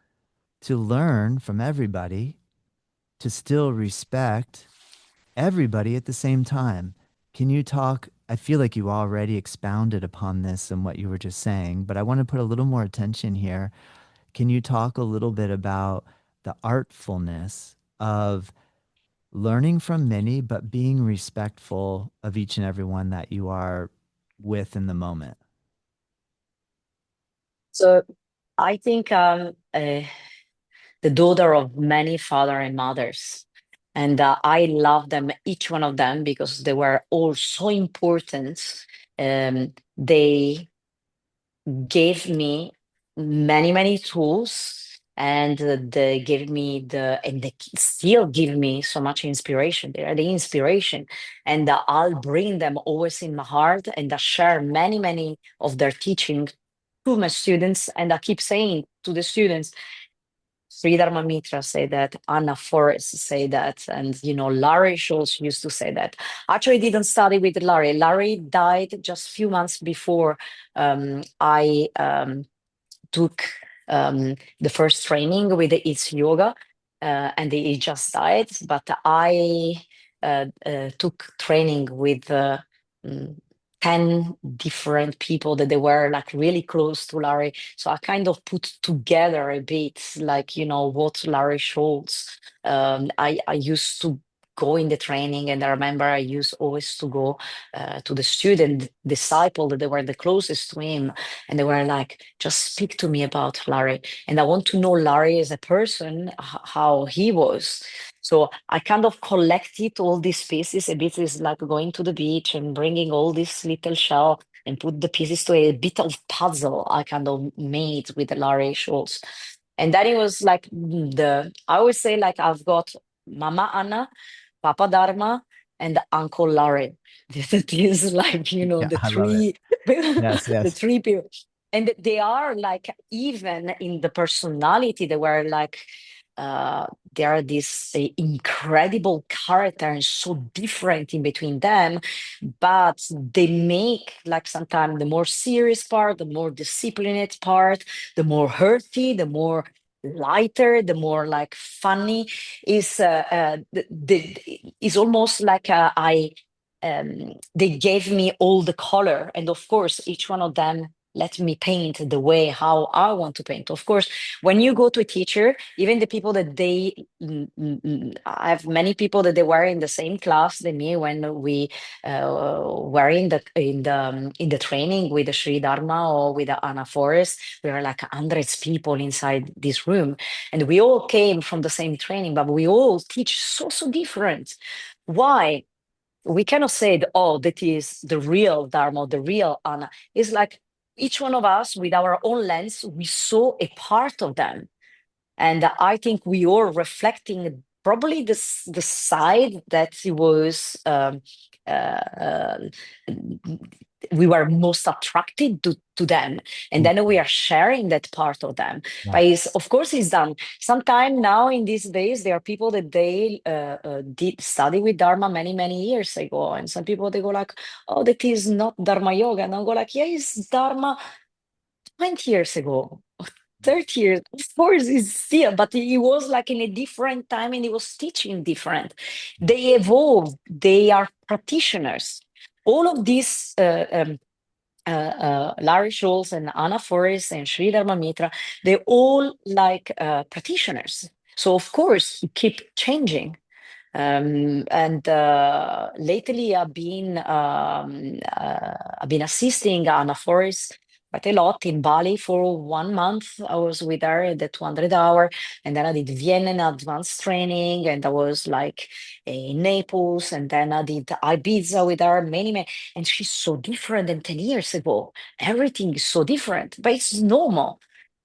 to learn from everybody, to still respect everybody at the same time. Can you talk? I feel like you already expounded upon this and what you were just saying, but I want to put a little more attention here. Can you talk a little bit about the artfulness of learning from many, but being respectful of each and every one that you are with in the moment? So I think the daughter of many father and mothers. And I love them, each one of them, because they were all so important. They gave me many, many tools, and they gave me and they still give me so much inspiration. They are the inspiration. And I'll bring them always in my heart, and I share many, many of their teaching to my students. And I keep saying to the students, Sri Dharma Mitra say that, Anna Forrest say that, and Larry Schultz used to say that. Actually, I didn't study with Larry. Larry died just a few months before I took the first training with the It's Yoga, and he just died. But I took training with mm, 10 different people that they were like really close to Larry. So I kind of put together a bit like, what Larry Schultz. I used to go in the training, and I remember I used always to go to the student disciple that they were the closest to him, and they were like, just speak to me about Larry. And I want to know Larry as a person, how he was. So I kind of collected all these pieces. A bit is like going to the beach and bringing all this little shell and put the pieces to a bit of puzzle I kind of made with Larry Schultz. And then it was like I always say, like, I've got Mama Anna, Papa Dharma, and Uncle Larry. That is like, Yeah, the I love it. three, Yes, the yes. three people. And they are like, even in the personality, they were like, they are this incredible character and so different in between them, but they make like sometimes the more serious part, the more disciplined part, the more hurty, the more lighter, the more like funny is is almost like they gave me all the color, and of course each one of them let me paint the way how I want to paint. Of course, when you go to a teacher, even the people that I have many people that they were in the same class than me when we were in the training with the Sri Dharma or with the Anna Forest. We were like hundreds people inside this room, and we all came from the same training, but we all teach so different. Why? We cannot say that, oh, that is the real Dharma, the real Anna. It's like each one of us, with our own lens, we saw a part of them. And I think we are reflecting probably the side that it was uh, we were most attracted to them, and Mm, then we are sharing that part of them. yeah. But of course it's done sometime now. In these days there are people that they did study with Dharma many years ago, and some people they go like, oh, that is not Dharma Yoga, and I go like, yeah, it's Dharma 20 years ago, 30 years, of course, it's still, but he was like in a different time and he was teaching different. Yeah. They evolved, they are practitioners. All of these Larry Schultz and Anna Forrest and Sri Dharma Mitra, they all like practitioners. So of course he keep changing. And lately, I've been assisting Anna Forrest quite a lot in Bali for 1 month. I was with her at the 200 hour, and then I did Vienna in advanced training, and I was like in Naples, and then I did Ibiza with her, many. And she's so different than 10 years ago. Everything is so different, but it's normal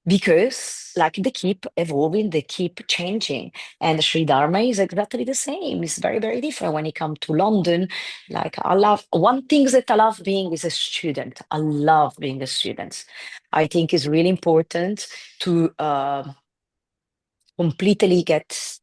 because like they keep evolving, they keep changing. And Sri Dharma is exactly the same. It's very different when you come to London. Like I love one thing that I love being is a student. I love being a student. I think it's really important to completely get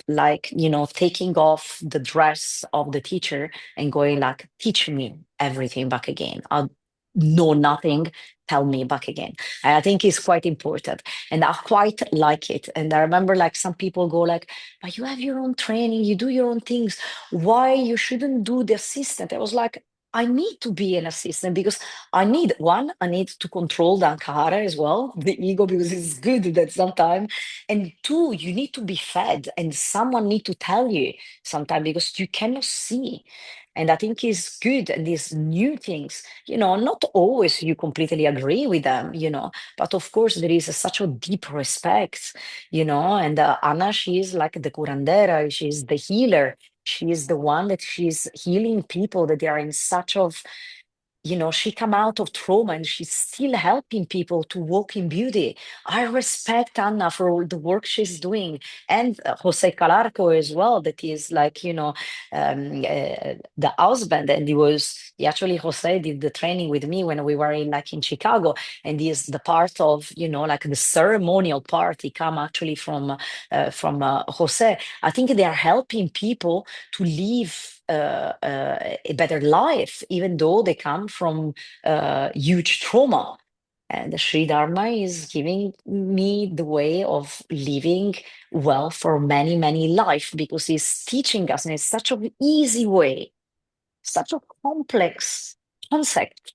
like taking off the dress of the teacher and going like teach me everything back again. I know nothing, tell me back again. And I think it's quite important, and I quite like it. And I remember like some people go like, but you have your own training, you do your own things, why you shouldn't do the assistant? I was like, I need to be an assistant because I need to control the ankara as well, the ego, because it's good that sometimes. And two, you need to be fed, and someone need to tell you sometimes because you cannot see. And I think it's good. And these new things, not always you completely agree with them, but of course there is such a deep respect, and Anna, she's like the curandera, she's the healer. She is the one that she's healing people that they are in such of, she come out of trauma and she's still helping people to walk in beauty. I respect Anna for all the work she's doing, and Jose Calarco as well. That is like the husband, and he actually Jose did the training with me when we were in Chicago, and he is the part of like the ceremonial part. He come actually from Jose. I think they are helping people to live a better life, even though they come from huge trauma. And the Sri Dharma is giving me the way of living well for many life because he's teaching us in such an easy way, such a complex concept.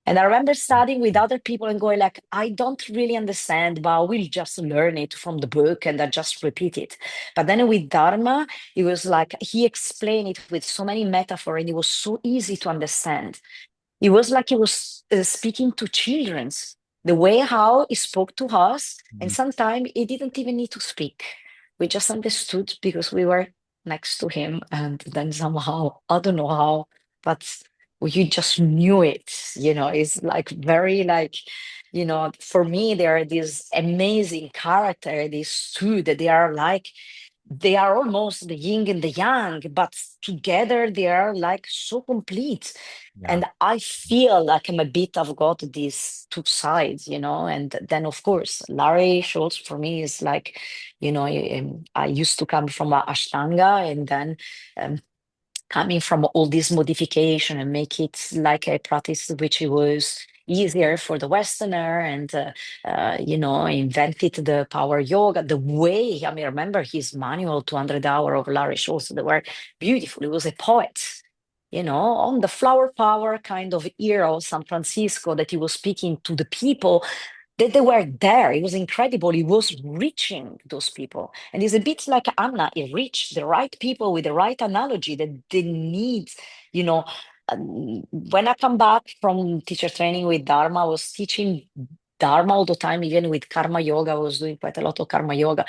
And I remember studying with other people and going like, I don't really understand, but I will just learn it from the book and I just repeat it. But then with Dharma, it was like he explained it with so many metaphors and it was so easy to understand. It was like he was speaking to children's, the way how he spoke to us. And Mhm. sometimes he didn't even need to speak. We just understood because we were next to him. And then somehow, I don't know how, but you just knew it. It's like very like, for me, there are these amazing character, these two that they are almost the yin and the yang, but together they are like so complete. Yeah. And I feel like I'm a bit of got these two sides, and then of course Larry Schultz for me is like, I used to come from a Ashtanga, and then um, coming from all this modification and make it like a practice which it was easier for the Westerner, and invented the power yoga the way. I mean, remember his manual 200 hour of Larry Schultz, they were beautiful. He was a poet, on the flower power kind of era of San Francisco, that he was speaking to the people that they were there. It was incredible. He was reaching those people. And it's a bit like Anna, he reached the right people with the right analogy that they need, you know. When I come back from teacher training with Dharma, I was teaching Dharma all the time, even with Karma Yoga. I was doing quite a lot of Karma Yoga.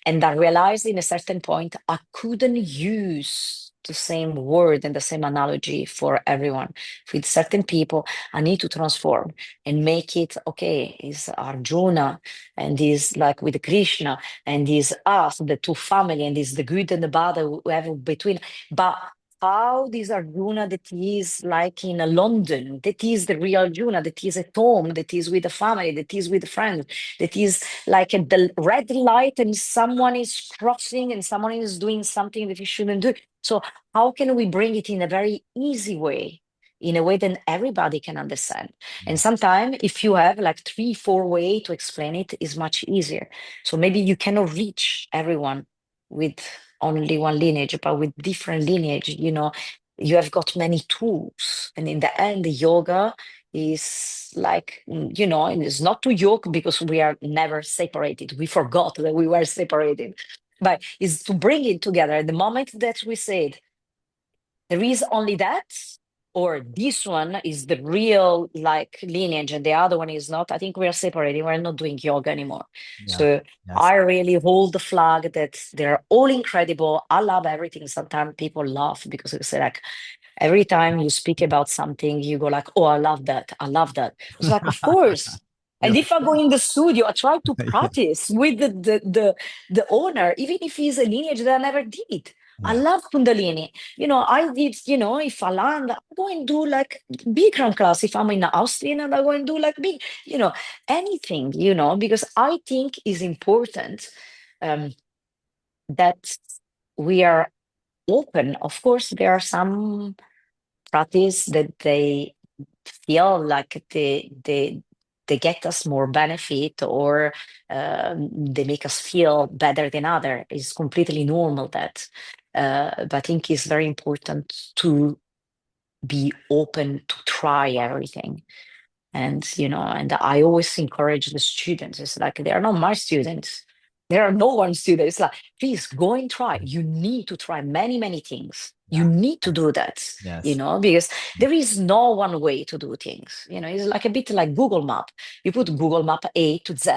And I realized in a certain point, I couldn't use the same word and the same analogy for everyone. With certain people, I need to transform and make it okay. Is Arjuna, and is like with Krishna, and is us, the two family, and is the good and the bad we have between. But how this Arjuna that is like in London, that is the real Arjuna, that is at home, that is with the family, that is with the friends, that is like at the red light and someone is crossing and someone is doing something that you shouldn't do. So how can we bring it in a very easy way? In a way that everybody can understand. And Yeah. sometimes if you have like 3, 4 way to explain it, is much easier. So maybe you cannot reach everyone with only one lineage, but with different lineage, you have got many tools. And in the end, the yoga is like, and it's not to yoke because we are never separated. We forgot that we were separated. But is to bring it together. The moment that we said there is only that, or this one is the real like lineage and the other one is not, I think we are separating. We're not doing yoga anymore. Yeah. So Yes. I really hold the flag that they're all incredible. I love everything. Sometimes people laugh because they say like, every time you speak about something, you go like, "Oh, I love that. I love that." It's like, of course. You're And like, if I go in the studio, I try to yeah. practice with the owner, even if he's a lineage that I never did. I Yeah. love Kundalini. I did, if I land, I go and do like Bikram class. If I'm in Austin and I go and do like big, anything, because I think is important um, that we are open. Of course, there are some practice that they feel like they get us more benefit or they make us feel better than other. It's completely normal that. But I think it's very important to be open to try everything. And I always encourage the students. It's like they are not my students. There are no one students. It's like, please go and try. You need to try many, many things. You Yeah. need to do that, Yes. because there is no one way to do things. It's like a bit like Google Map. You put Google Map A to Z,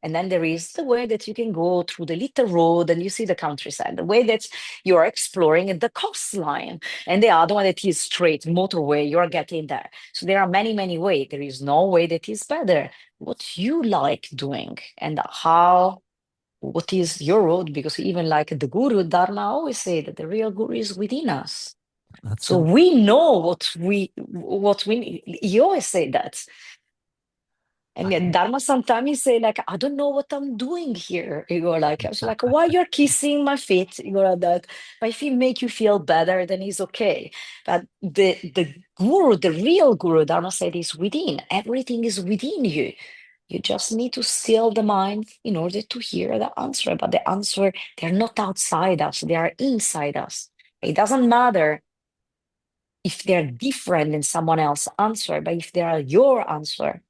and then there is the way that you can go through the little road and you see the countryside, the way that you are exploring the coastline, and the other one that is straight motorway, you're getting there. So there are many, many ways. There is no way that is better. What you like doing and what is your road? Because even like the guru, Dharma always say that the real guru is within us. That's So so, we know what we need. He always say that. And I, yet Dharma sometimes he say like, I don't know what I'm doing here. You go like, I was like, why you're kissing my feet? You go like that. But if it make you feel better, then it's okay. But the guru, the real guru, Dharma said, is within. Everything is within you. You just need to still the mind in order to hear the answer. But the answer, they're not outside us, they are inside us. It doesn't matter if they're different than someone else's answer, but if they are your answer,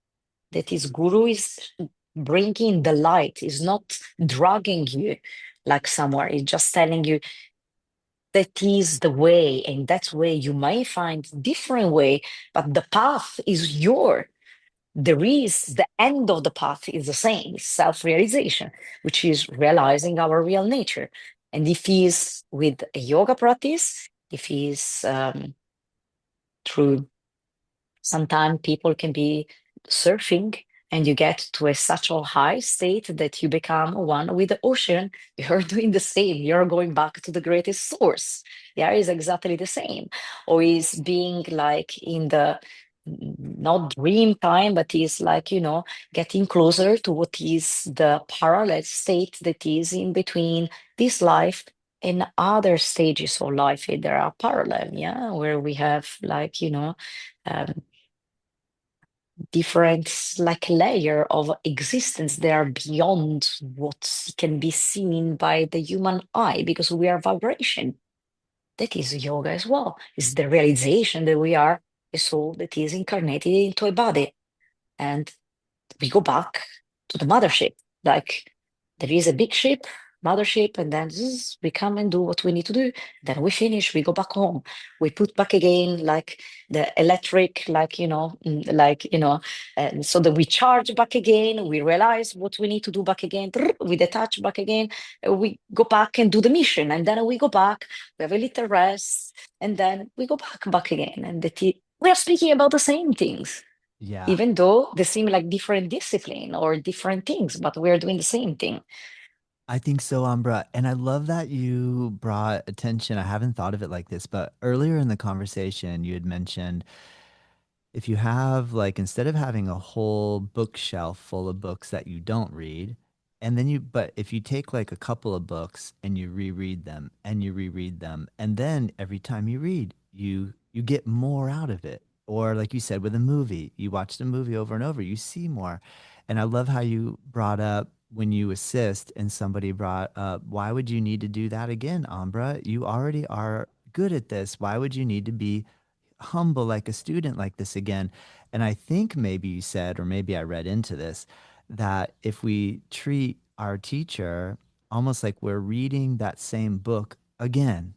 that is guru is bringing the light, is not dragging you like somewhere. It's just telling you that is the way, and that way you may find different way, but the path is your. There is the end of the path is the same, it's self-realization, which is realizing our real nature. And if he's with a yoga practice, if he's through sometimes people can be surfing and you get to such a high state that you become one with the ocean. You're doing the same. You're going back to the greatest source. Yeah, is exactly the same. Or is being like in the not dream time, but is like, getting closer to what is the parallel state that is in between this life and other stages of life. There are parallel, yeah, where we have like, um, different like layer of existence that are beyond what can be seen by the human eye because we are vibration. That is yoga as well. It's the realization that we are a soul that is incarnated into a body. And we go back to the mothership. Like there is a big ship, mothership, and then we come and do what we need to do. Then we finish, we go back home. We put back again like the electric, like, and so that we charge back again. We realize what we need to do back again. We detach back again. We go back and do the mission. And then we go back, we have a little rest, and then we go back again. And we are speaking about the same things yeah. even though they seem like different discipline or different things, but we're doing the same thing. I think so, Ambra. And I love that you brought attention. I haven't thought of it like this, but earlier in the conversation, you had mentioned if you have, like, instead of having a whole bookshelf full of books that you don't read, and then but if you take like a couple of books and you reread them and you reread them, and then every time you read, you get more out of it. Or like you said, with a movie, you watch the movie over and over, you see more. And I love how you brought up when you assist and somebody brought up, why would you need to do that again, Ambra? You already are good at this. Why would you need to be humble like a student like this again? And I think maybe you said, or maybe I read into this, that if we treat our teacher almost like we're reading that same book again,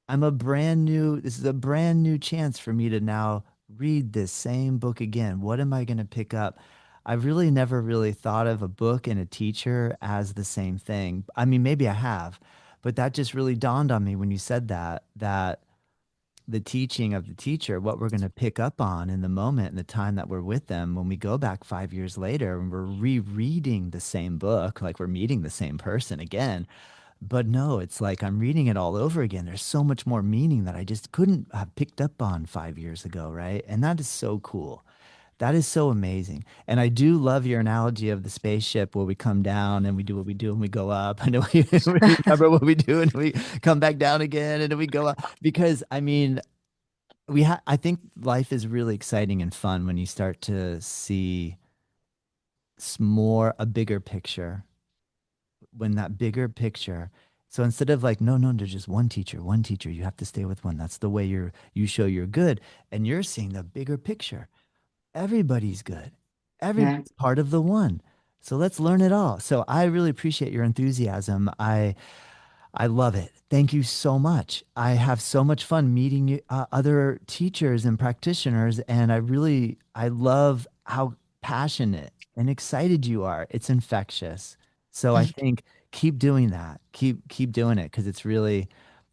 this is a brand new chance for me to now read this same book again. What am I going to pick up? I've really never really thought of a book and a teacher as the same thing. I mean, maybe I have, but that just really dawned on me when you said that, that the teaching of the teacher, what we're going to pick up on in the moment and the time that we're with them, when we go back 5 years later and we're rereading the same book, like we're meeting the same person again. But no, it's like I'm reading it all over again. There's so much more meaning that I just couldn't have picked up on 5 years ago, right? And that is so cool. That is so amazing. And I do love your analogy of the spaceship where we come down and we do what we do and we go up. And then we remember what we do and we come back down again and then we go up. Because I mean, I think life is really exciting and fun when you start to see a bigger picture, when that bigger picture. So instead of like, no, no, there's just one teacher, you have to stay with one. That's the way you show you're good. And you're seeing the bigger picture. Everybody's good. Yeah. Everybody's part of the one. So let's learn it all. So I really appreciate your enthusiasm. I love it. Thank you so much. I have so much fun meeting other teachers and practitioners, and I love how passionate and excited you are. It's infectious. So I think keep doing that. Keep doing it because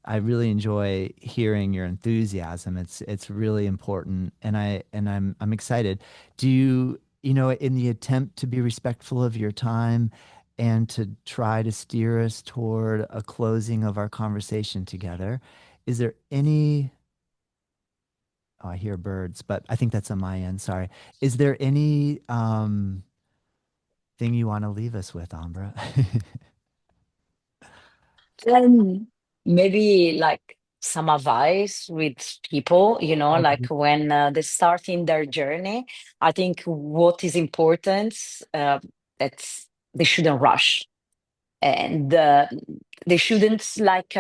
I really enjoy hearing your enthusiasm. It's really important, and I'm excited. Do you know, in the attempt to be respectful of your time and to try to steer us toward a closing of our conversation together, is there any, oh, I hear birds, but I think that's on my end. Sorry. Is there any thing you want to leave us with, Ambra? Then maybe like some advice with people, like Okay. when they start in their journey, I think what is important, that they shouldn't rush, and they shouldn't like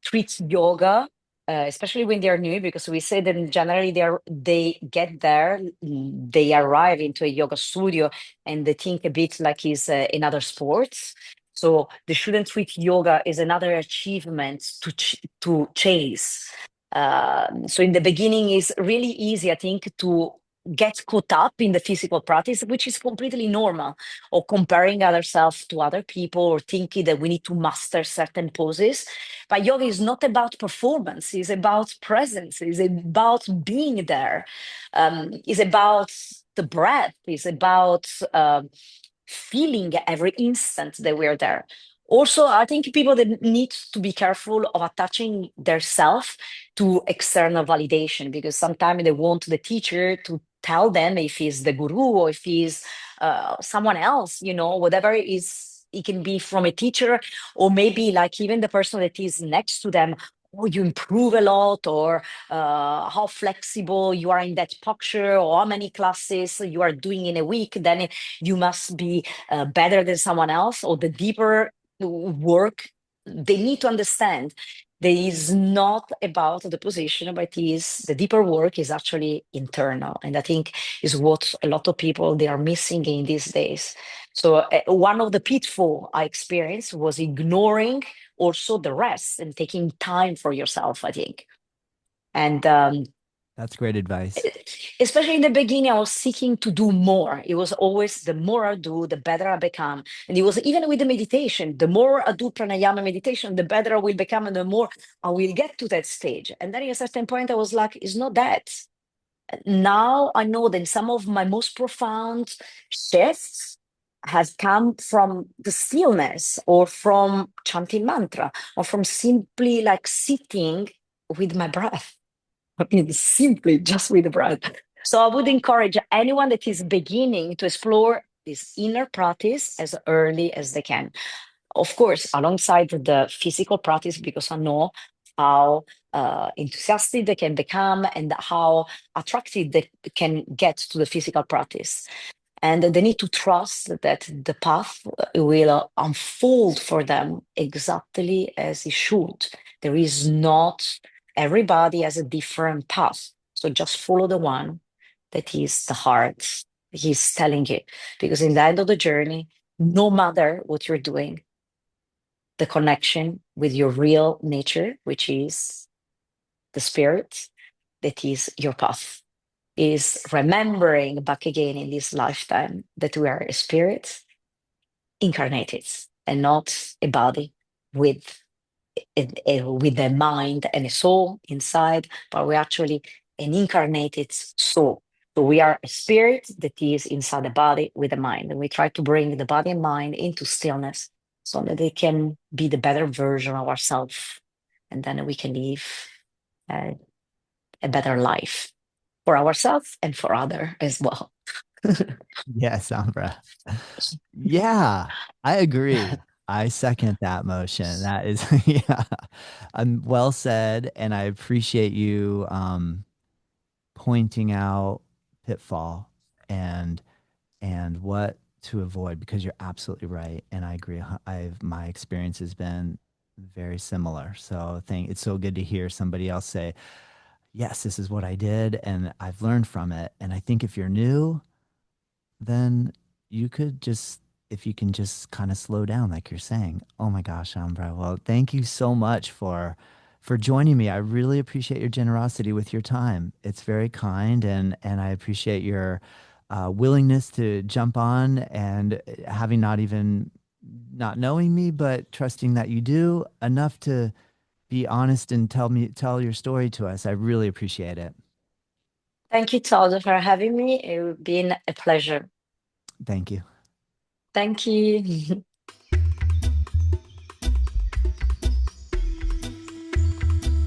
treat yoga, especially when they're new, because we say that generally they get there, they arrive into a yoga studio and they think a bit like it's another sports. So they shouldn't treat yoga as another achievement to chase. So in the beginning, it's really easy, I think, to get caught up in the physical practice, which is completely normal, or comparing ourselves to other people, or thinking that we need to master certain poses. But yoga is not about performance, it's about presence, it's about being there, it's about the breath, it's about feeling every instant that we're there. Also, I think people that need to be careful of attaching their self to external validation, because sometimes they want the teacher to tell them if he's the guru or if he's someone else, whatever is. It can be from a teacher, or maybe like even the person that is next to them. Oh, you improve a lot, or how flexible you are in that posture, or how many classes you are doing in a week. Then you must be better than someone else, or the deeper work. They need to understand that is not about the position, but is the deeper work is actually internal. And I think is what a lot of people they are missing in these days. So one of the pitfall I experienced was ignoring also the rest and taking time for yourself, I think. And That's great advice. especially in the beginning, I was seeking to do more. It was always the more I do, the better I become. And it was even with the meditation, the more I do pranayama meditation, the better I will become and the more I will get to that stage. And then at a certain point, I was like, it's not that. Now I know that some of my most profound shifts has come from the stillness, or from chanting mantra, or from simply like sitting with my breath. I mean, simply just with the breath. So I would encourage anyone that is beginning to explore this inner practice as early as they can. Of course, alongside the physical practice, because I know how enthusiastic they can become and how attractive they can get to the physical practice. And they need to trust that the path will unfold for them exactly as it should. There is not, everybody has a different path. So just follow the one that is the heart he's telling you. Because in the end of the journey, no matter what you're doing, the connection with your real nature, which is the spirit, that is your path, is remembering back again in this lifetime that we are a spirit incarnated and not a body with with a mind and a soul inside, but we're actually an incarnated soul. So we are a spirit that is inside the body with a mind, and we try to bring the body and mind into stillness so that they can be the better version of ourselves, and then we can live a, a better life for ourselves and for other as well. Yes, Ambra. Yeah, I agree. I second that motion. That is, yeah, well said, and I appreciate you pointing out pitfall and what to avoid because you're absolutely right, and I agree. I've my experience has been very similar. So, thank it's so good to hear somebody else say, "Yes, this is what I did, and I've learned from it." And I think if you're new, then you could just, if you can just kind of slow down, like you're saying. Oh my gosh, Ambra. Well, thank you so much for joining me. I really appreciate your generosity with your time. It's very kind, and I appreciate your willingness to jump on and having not even not knowing me, but trusting that you do enough to be honest and tell your story to us. I really appreciate it. Thank you, Todd, for having me. It's been a pleasure. Thank you. Thank you.